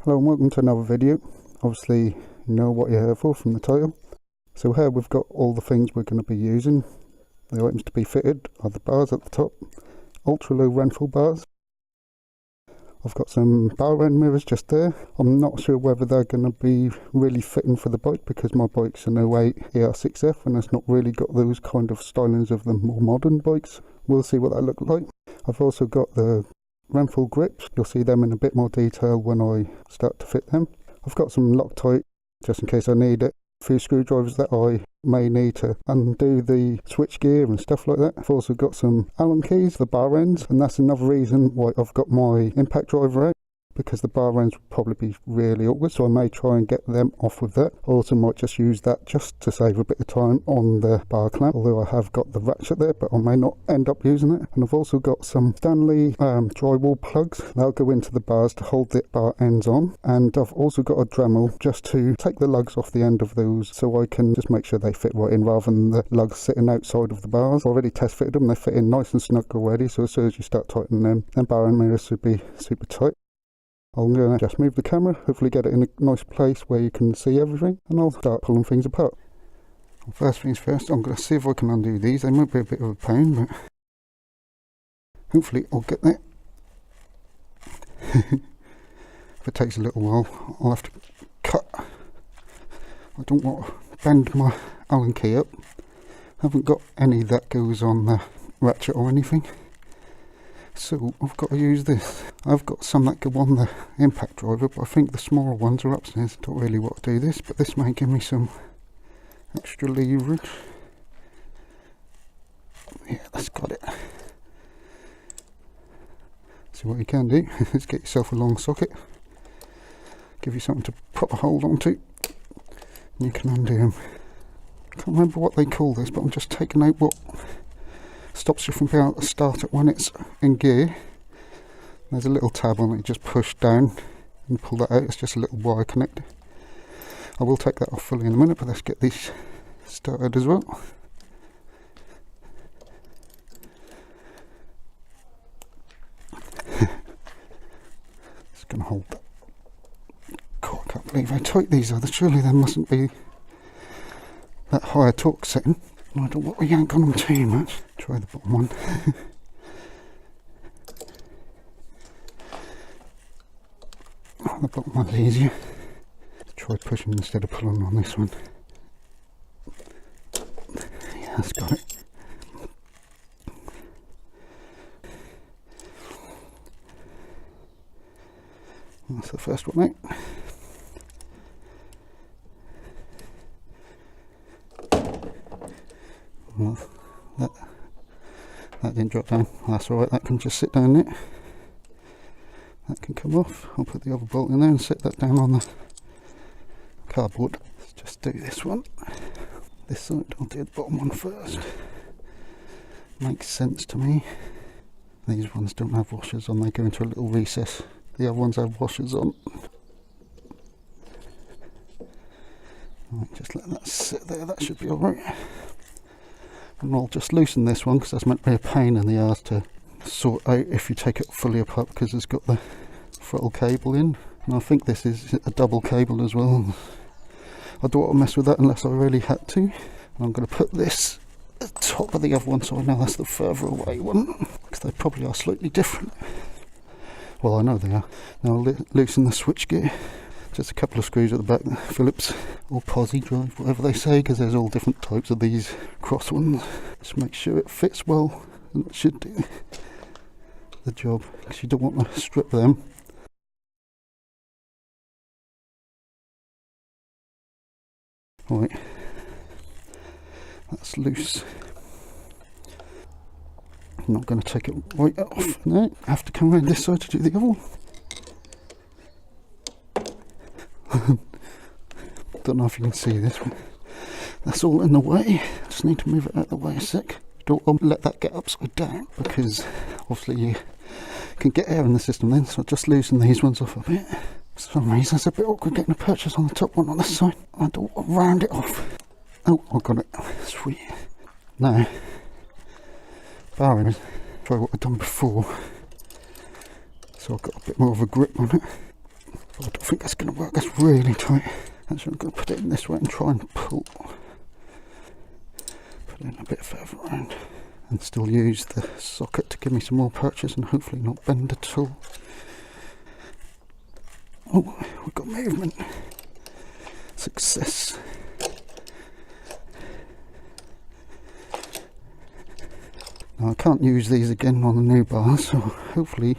Hello and welcome to another video. Obviously you know what you're here for from the title. So here we've got all the things we're going to be using. The items to be fitted are the bars at the top, ultra low Renthal bars. I've got some bar end mirrors just there. I'm not sure whether they're going to be really fitting for the bike because my bike's an 08 ER6F and it's not really got those kind of stylings of the more modern bikes. We'll see what that looks like. I've also got the Renthal grips. You'll see them in a bit more detail when I start to fit them. I've got some Loctite just in case I need it. A few screwdrivers that I may need to undo the switch gear and stuff like that. I've also got some Allen keys, the bar ends, and that's another reason why I've got my impact driver out, because the bar ends would probably be really awkward, so I may try and get them off with that. I also might just use that just to save a bit of time on the bar clamp, although I have got the ratchet there, but I may not end up using it. And I've also got some Stanley drywall plugs that'll go into the bars to hold the bar ends on, and I've also got a Dremel just to take the lugs off the end of those so I can just make sure they fit right in rather than the lugs sitting outside of the bars. I've already test fitted them, they fit in nice and snug already, so as soon as you start tightening them, then bar and mirrors should be super tight. I'm going to just move the camera, hopefully get it in a nice place where you can see everything, and I'll start pulling things apart. Well, first things first, I'm going to see if I can undo these. They might be a bit of a pain, but hopefully I'll get there. If it takes a little while, I'll have to cut. I don't want to bend my Allen key up. I haven't got any that goes on the ratchet or anything. So I've got to use this. I've got some that go on the impact driver, but I think the smaller ones are upstairs. Don't really want to do this, but this may give me some extra leverage. Yeah, that's got it. So what you can do is get yourself a long socket, give you something to proper hold onto, and you can undo them. I can't remember what they call this, but I'm just taking out what stops you from being able to start it when it's in gear. There's a little tab on it, you just push down and pull that out. It's just a little wire connector. I will take that off fully in a minute, but let's get these started as well. Just going to hold that. God, I can't believe how tight these are. Surely there mustn't be that higher torque setting. I don't want to yank on them too much. Try the bottom one. The bottom one's easier. Try pushing instead of pulling on this one. Yeah, that's got it. That's the first one out. Well, that didn't drop down. That's alright, that can just sit down there. That can come off. I'll put the other bolt in there and set that down on the cardboard. Let's just do this one. This side, I'll do the bottom one first. Makes sense to me. These ones don't have washers on, they go into a little recess. The other ones have washers on. Right, just let that sit there, that should be alright. And I'll just loosen this one because that's meant to be a pain in the arse to sort out if you take it fully apart, because it's got the throttle cable in, and I think this is a double cable as well. I don't want to mess with that unless I really had to. And I'm going to put this at the top of the other one so I know that's the further away one, because they probably are slightly different. Well, I know they are. Now I'll loosen the switch gear. Just a couple of screws at the back, Phillips or Posi drive, whatever they say, because there's all different types of these cross ones. Just make sure it fits well, and it should do the job, because you don't want to strip them. Right, that's loose. I'm not going to take it right off. No, I have to come around this side to do the other one. Don't know if you can see this one. That's all in the way. Just need to move it out of the way a sec. Don't let that get upside down, because obviously you can get air in the system then, so I'll just loosen these ones off a bit. For some reason it's a bit awkward getting a purchase on the top one on this side. I don't want to round it off. Oh, I got it. Sweet. Now, barring, try what I've done before. So I've got a bit more of a grip on it. I don't think that's going to work, that's really tight. Actually, I'm going to put it in this way and try and pull. Put it in a bit further around. And still use the socket to give me some more purchase and hopefully not bend at all. Oh, we've got movement. Success. Now I can't use these again on the new bar, so hopefully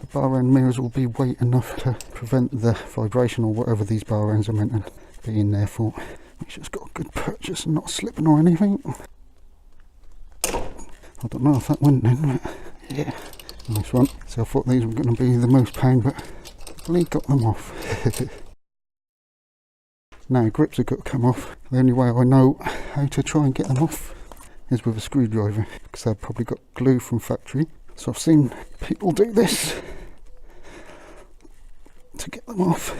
the bar end mirrors will be weight enough to prevent the vibration or whatever these bar ends are meant to be in there for. Make sure it's got a good purchase and not slipping or anything. I don't know if that went then, but yeah, nice one. So I thought these were going to be the most pain, but I got them off. Now grips have got to come off. The only way I know how to try and get them off is with a screwdriver, because I've probably got glue from factory. So I've seen people do this to get them off.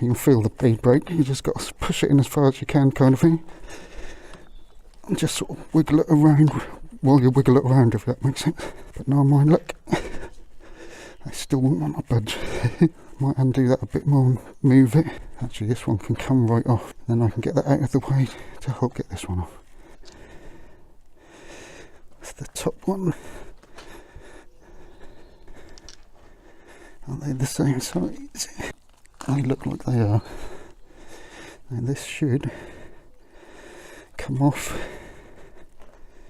You can feel the bead break, you just got to push it in as far as you can, kind of thing. And just sort of wiggle it around while you wiggle it around, if that makes sense. But now my luck, I still won't want to budge. Might undo that a bit more and move it. Actually, this one can come right off. Then I can get that out of the way to help get this one off. That's the top one. Are they the same size? They look like they are. And this should come off.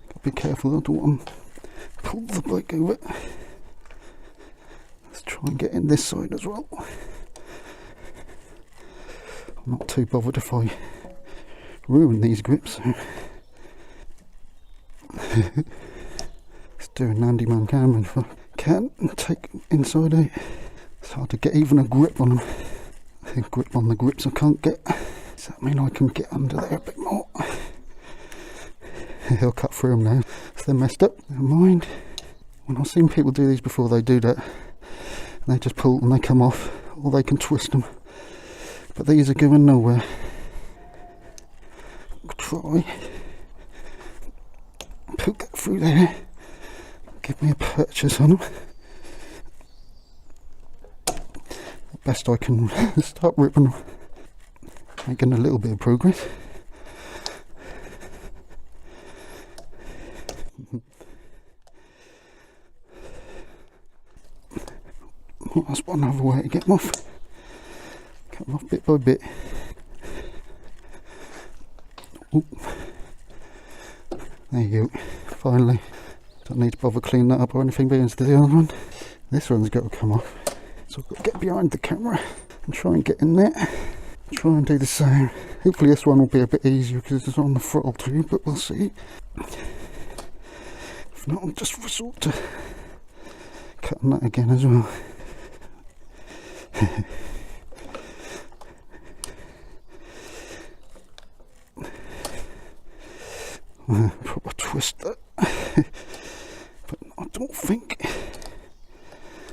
Gotta be careful, I don't want to pull the bike over. Let's try and get in this side as well. I'm not too bothered if I ruin these grips. Let's do a handyman camera if I can and take inside out. It's hard to get even a grip on them. I think grip on the grips I can't get. Does that mean I can get under there a bit more? He'll cut through them now. So they're messed up. Never mind. When I've seen people do these before, they do that. And they just pull and they come off, or they can twist them. But these are going nowhere. I'll try. Poke that through there. Give me a purchase on them. Best I can start ripping them. Making a little bit of progress. That's one other way to get them off. Get them off bit by bit. Ooh. There you go. Finally. Don't need to bother cleaning that up or anything, but into the other one. This one's got to come off. So I've got to get behind the camera and try and get in there. Try and do the same. Hopefully this one will be a bit easier because it's on the throttle too, but we'll see. If not, I'll just resort to cutting that again as well. Proper twist that. But I don't think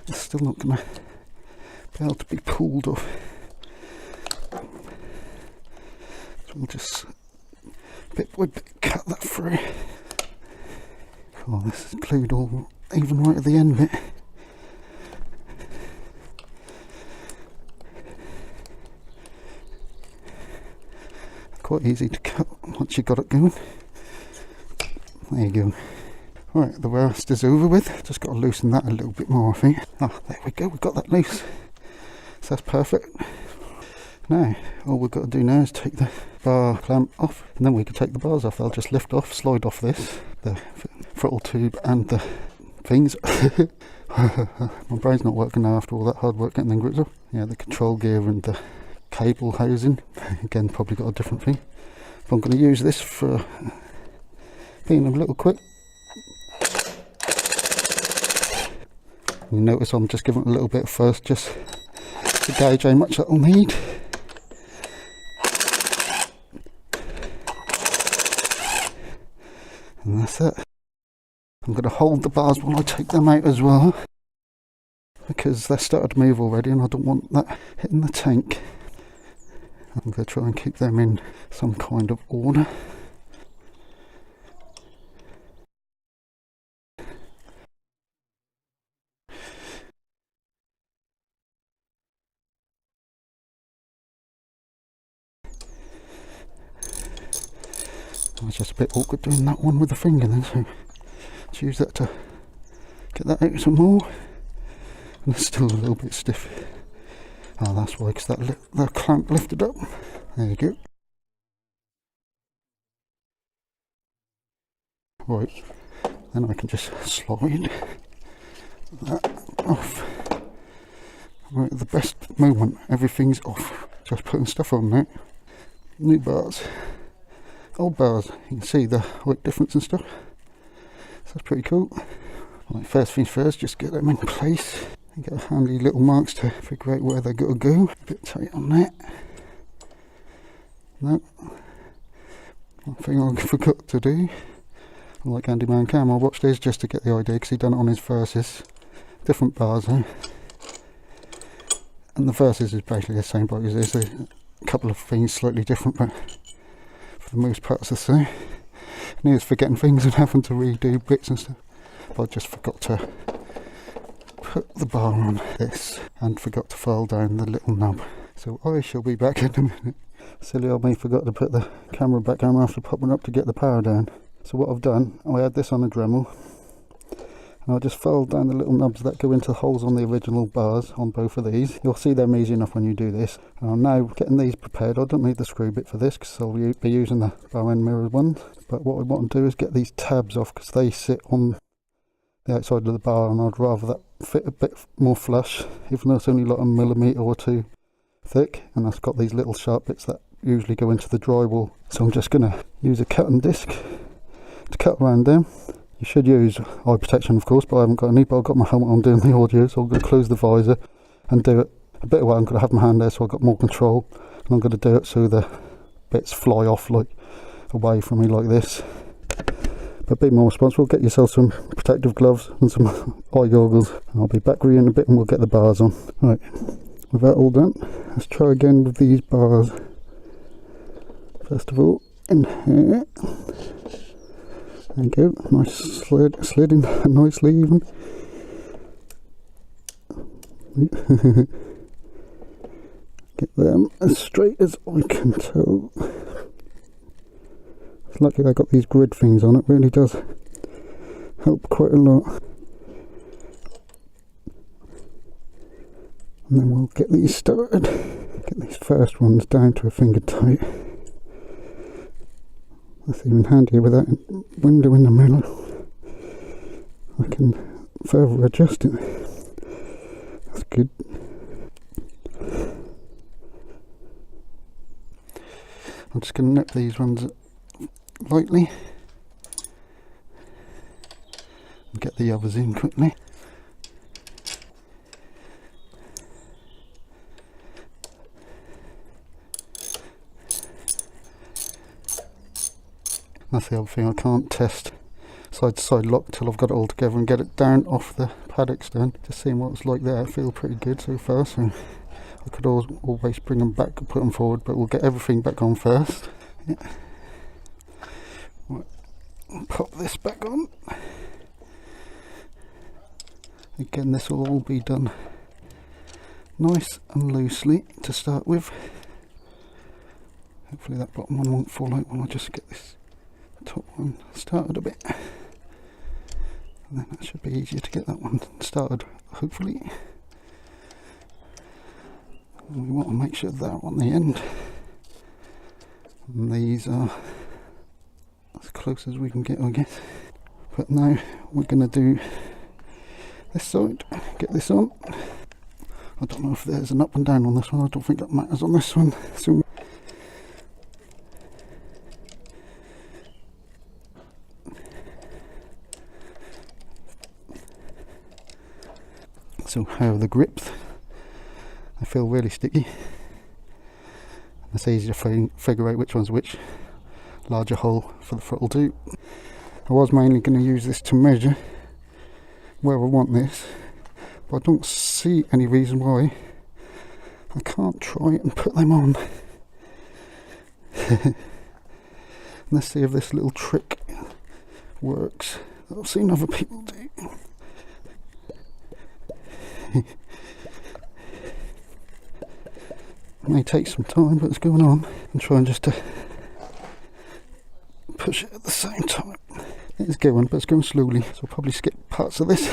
it's still not going to be able to be pulled off. So we'll just bit by bit cut that through. Oh, this is glued all even right at the end bit. Quite easy to cut once you got it going. There you go. Right, the worst is over with. Just got to loosen that a little bit more, I think. Oh, there we go, we've got that loose. So that's perfect. Now, all we've got to do now is take the bar clamp off, and then we can take the bars off. They'll just lift off, slide off this, the throttle tube and the things. My brain's not working now after all that hard work getting the grips off. Yeah, the control gear and the cable housing. Again, probably got a different thing. If I'm going to use this for being a little quick. You notice I'm just giving it a little bit first, just to gauge how much that'll need. And that's it. I'm going to hold the bars while I take them out as well, because they're started to move already and I don't want that hitting the tank. I'm going to try and keep them in some kind of order. It's just a bit awkward doing that one with the finger then, so let's use that to get that out some more. And it's still a little bit stiff. Oh, that's why, because the clamp lifted up. There you go. Right, then I can just slide that off. Right at the best moment, everything's off. Just putting stuff on now. New bars, old bars. You can see the height difference and stuff. So that's pretty cool. Right, first things first, just get them in place. And get handy little marks to figure out where they've got to go. A bit tight on that. No. One thing I forgot to do. Like Handyman Cam, I watched his just to get the idea because he done it on his Versus. Different bars though. And the Versus is basically the same bike as this. There's a couple of things slightly different, but for the most part it's the same. And he was forgetting things and having to redo bits and stuff. But I just forgot to put the bar on this and forgot to file down the little knob. So I shall be back in a minute. Silly old me forgot to put the camera back on after popping up to get the power down. So what I've done, I had this on a Dremel and I just filed down the little knobs that go into the holes on the original bars on both of these. You'll see them easy enough when you do this. And I'm now getting these prepared. I don't need the screw bit for this because I'll be using the bow end mirror ones. But what I want to do is get these tabs off because they sit on the outside of the bar and I'd rather that fit a bit more flush, even though it's only like a millimetre or two thick. And that's got these little sharp bits that usually go into the drywall. So I'm just going to use a cutting disc to cut around them. You should use eye protection of course, but I haven't got any, but I've got my helmet on doing the audio, so I'm going to close the visor and do it a bit away. I'm going to have my hand there so I've got more control, and I'm going to do it so the bits fly off like away from me like this. But be more responsible, get yourself some protective gloves and some eye goggles, and I'll be back with you in a bit and we'll get the bars on. Right, with that all done, let's try again with these bars. First of all, in here. There you go, nice slid in nicely even. Get them as straight as I can tell. It's lucky I got these grid things on, it really does help quite a lot. And then we'll get these started. Get these first ones down to a finger tight. That's even handier with that window in the middle. I can further adjust it. That's good. I'm just going to nip these ones lightly and get the others in quickly. That's the other thing, I can't test side to side lock till I've got it all together and get it down off the paddocks down. Just seeing what it's like there, I feel pretty good so far, so I could always bring them back and put them forward, but we'll get everything back on first. Yeah. Right. Pop this back on. Again, this will all be done nice and loosely to start with. Hopefully that bottom one won't fall out when I just get this top one started a bit, and then that should be easier to get that one started hopefully. And we want to make sure they're on the end, and these are as close as we can get I guess. But now we're going to do this side, get this on. I don't know if there's an up and down on this one, I don't think that matters on this one. So how are the grips? They feel really sticky. It's easy to figure out which one's which. Larger hole for the throttle too. I was mainly going to use this to measure where I want this, but I don't see any reason why I can't try it and put them on. Let's see if this little trick works that I've seen other people do. It may take some time, but it's going on. I'm trying just to push same time. It's going, but it's going slowly, so I'll probably skip parts of this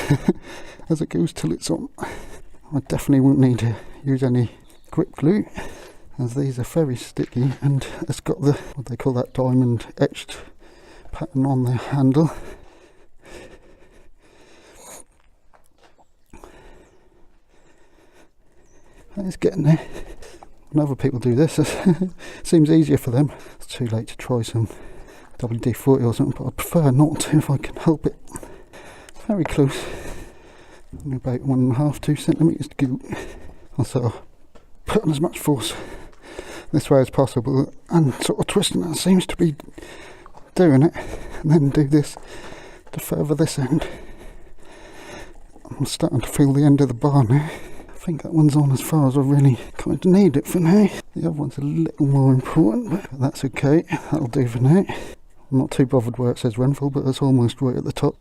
as it goes till it's on. I definitely won't need to use any grip glue, as these are very sticky, and it's got the, what they call that, diamond etched pattern on the handle. It's getting there. When other people do this, it seems easier for them. It's too late to try some WD-40 or something, but I prefer not to if I can help it. Very close. Only about 1.5 to 2 centimetres to go. I'll sort of put on as much force this way as possible, and sort of twisting that seems to be doing it, and then do this to further this end. I'm starting to feel the end of the bar now. I think that one's on as far as I really kind of need it for now. The other one's a little more important, but that's okay. That'll do for now. I'm not too bothered where it says Renthal, but it's almost right at the top.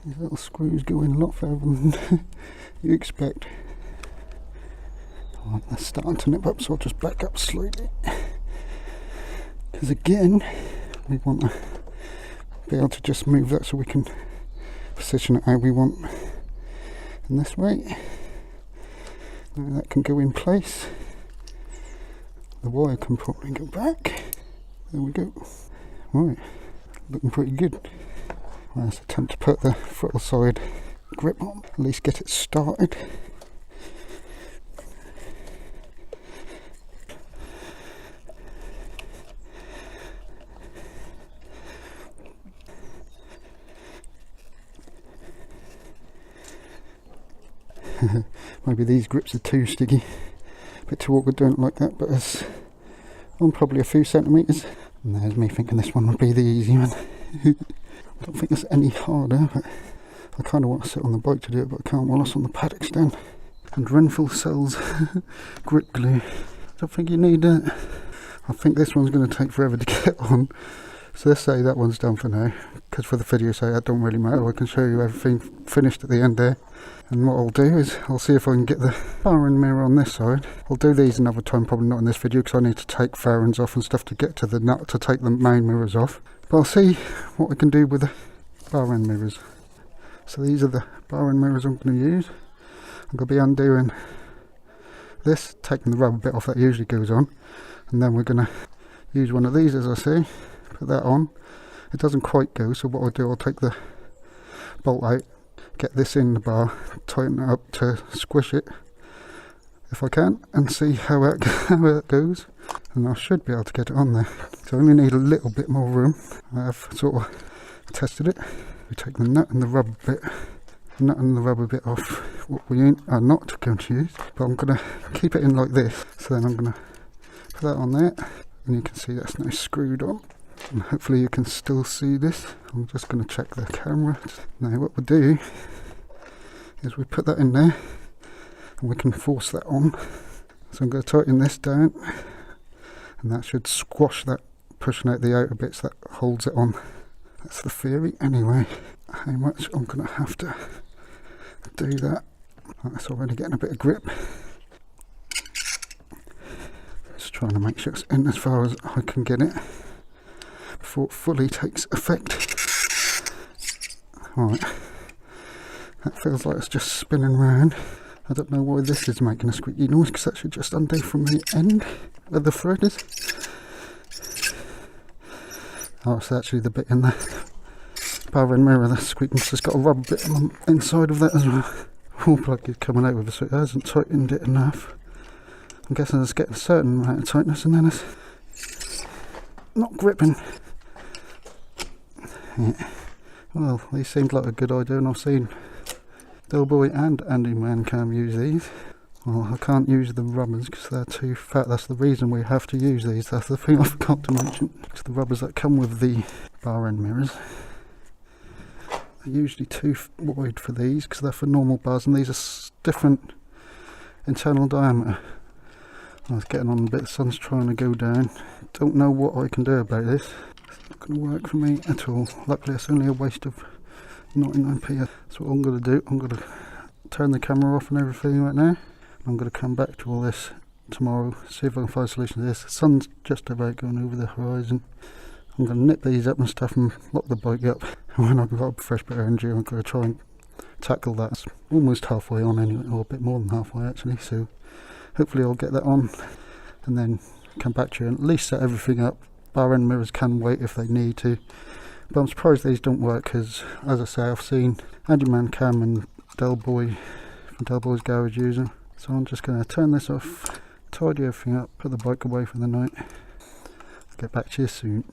These little screws go in a lot further than you expect. Right, they're starting to nip up, so I'll just back up slightly. Because again, we want to be able to just move that so we can position it how we want in this way. Now that can go in place. The wire can probably go back. There we go. Right, looking pretty good. Let's attempt to put the throttle side grip on, at least get it started. Maybe these grips are too sticky, a bit too awkward doing it like that, but it's on probably a few centimetres. And there's me thinking this one would be the easy one. I don't think it's any harder, but I kind of want to sit on the bike to do it, but I can't while it's on the paddock stand. And Renthal sells grip glue. I don't think you need it. I think this one's going to take forever to get on. So let's say that one's done for now, because for the video sake that don't really matter. I can show you everything finished at the end there. And what I'll do is I'll see if I can get the fairing mirror on this side. I'll do these another time, probably not in this video, because I need to take fairings off and stuff to get to the nut to take the main mirrors off. But I'll see what we can do with the bar end mirrors. So these are the bar end mirrors I'm going to use. I'm going to be undoing this, taking the rubber bit off that usually goes on, and then we're going to use one of these, as I say, put that on. It doesn't quite go, so what I'll do, I'll take the bolt out, get this in the bar, tighten it up to squish it if I can, and see how it goes, and I should be able to get it on there. So I only need a little bit more room. I've sort of tested it. We take the nut and the rubber bit off, what we are not going to use, but I'm going to keep it in like this. So then I'm going to put that on there, and you can see that's now screwed on. And hopefully you can still see this. I'm just going to check the camera. Now what we'll do is we put that in there and we can force that on. So I'm going to tighten this down, and that should squash that, pushing out the outer bits that holds it on. That's the theory anyway. How much I'm going to have to do that. That's already getting a bit of grip. Just trying to make sure it's in as far as I can get it before it fully takes effect. Right, that feels like it's just spinning round. I don't know why this is making a squeaky noise, because that should just undo from the end where the thread is. Oh, it's actually the bit in the bar end mirror that's squeaking, because it's got a rubber bit on the inside of that as well. All plug is coming out with it, so it hasn't tightened it enough. I'm guessing it's getting a certain amount of tightness, and then it's not gripping. Yeah. Well, these seemed like a good idea, and I've seen Doughboy and Andy Mancam use these. Well, I can't use the rubbers because they're too fat. That's the reason we have to use these. That's the thing I forgot to mention. It's the rubbers that come with the bar end mirrors. They're usually too wide for these because they're for normal bars, and these are different internal diameter. I was getting on a bit, the sun's trying to go down. Don't know what I can do about this. It's not going to work for me at all. Luckily it's only a waste of 99p. So what I'm going to do, I'm going to turn the camera off and everything right now. I'm going to come back to all this tomorrow, see if I can find a solution to this. The sun's just about going over the horizon. I'm going to nip these up and stuff and lock the bike up, and when I've got a fresh bit of energy I'm going to try and tackle that. It's almost halfway on anyway, or a bit more than halfway actually, so hopefully I'll get that on and then come back to you and at least set everything up. Bar end mirrors can wait if they need to, but I'm surprised these don't work because, as I say, I've seen Handyman Cam and Del Boy from Del Boy's Garage using. So I'm just going to turn this off, tidy everything up, put the bike away for the night. I'll get back to you soon.